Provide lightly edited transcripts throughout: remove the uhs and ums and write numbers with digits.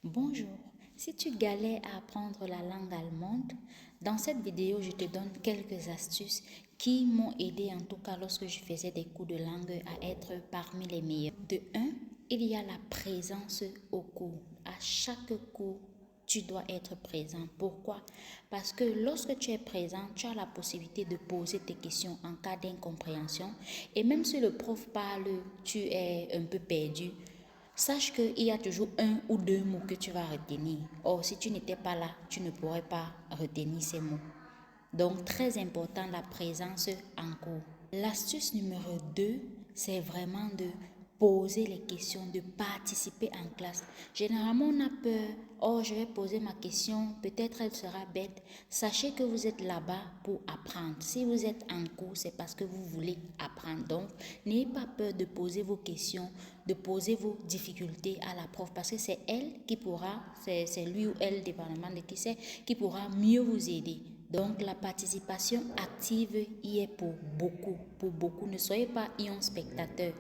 Bonjour, si tu galères à apprendre la langue allemande, dans cette vidéo, je te donne quelques astuces qui m'ont aidé, en tout cas lorsque je faisais des cours de langue, à être parmi les meilleurs. De un, il y a la présence au cours. À chaque cours, tu dois être présent. Pourquoi? Parce que lorsque tu es présent, tu as la possibilité de poser tes questions en cas d'incompréhension. Et même si le prof parle, tu es un peu perdu. Sache qu'il y a toujours un ou deux mots que tu vas retenir. Or, si tu n'étais pas là, tu ne pourrais pas retenir ces mots. Donc, très important, la présence en cours. L'astuce numéro 2, c'est vraiment de poser les questions, de participer en classe. Généralement, on a peur. Oh, je vais poser ma question, peut-être elle sera bête. Sachez que vous êtes là-bas pour apprendre. Si vous êtes en cours, c'est parce que vous voulez apprendre. Donc, n'ayez pas peur de poser vos questions, de poser vos difficultés à la prof, parce que c'est elle qui pourra, c'est lui ou elle, dépendamment de qui c'est, qui pourra mieux vous aider. Donc, la participation active y est pour beaucoup, pour beaucoup. Ne soyez pas un spectateur.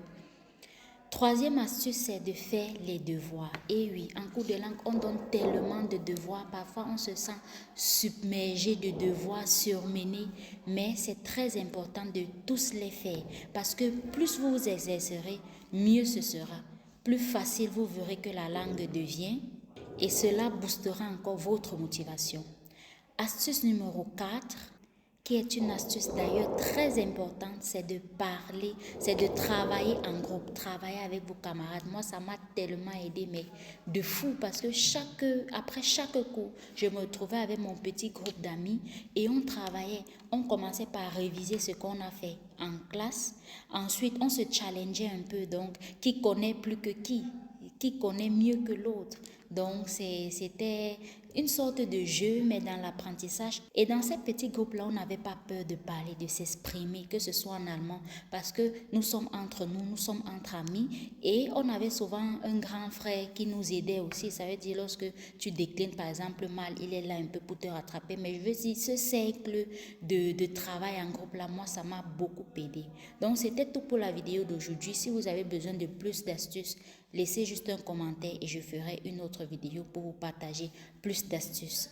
Troisième astuce, c'est de faire les devoirs. Et oui, en cours de langue, on donne tellement de devoirs. Parfois, on se sent submergé de devoirs, surmené. Mais c'est très important de tous les faire. Parce que plus vous vous exercerez, mieux ce sera. Plus facile vous verrez que la langue devient. Et cela boostera encore votre motivation. Astuce numéro 4, qui est une astuce d'ailleurs très importante, c'est de parler, c'est de travailler en groupe, travailler avec vos camarades. Moi, ça m'a tellement aidé, mais de fou, parce que après chaque cours, je me retrouvais avec mon petit groupe d'amis et on travaillait. On commençait par réviser ce qu'on a fait en classe. Ensuite, on se challengeait un peu, donc qui connaît plus que qui connaît mieux que l'autre. Donc, c'était une sorte de jeu, mais dans l'apprentissage. Et dans ces petits groupes-là, on n'avait pas peur de parler, de s'exprimer, que ce soit en allemand, parce que nous sommes entre nous, nous sommes entre amis, et on avait souvent un grand frère qui nous aidait aussi. Ça veut dire lorsque tu déclines, par exemple, mal, il est là un peu pour te rattraper. Mais je veux dire, ce cercle de travail en groupe-là, moi, ça m'a beaucoup aidé. Donc, c'était tout pour la vidéo d'aujourd'hui. Si vous avez besoin de plus d'astuces, laissez juste un commentaire et je ferai une autre vidéo pour vous partager plus d'astuces.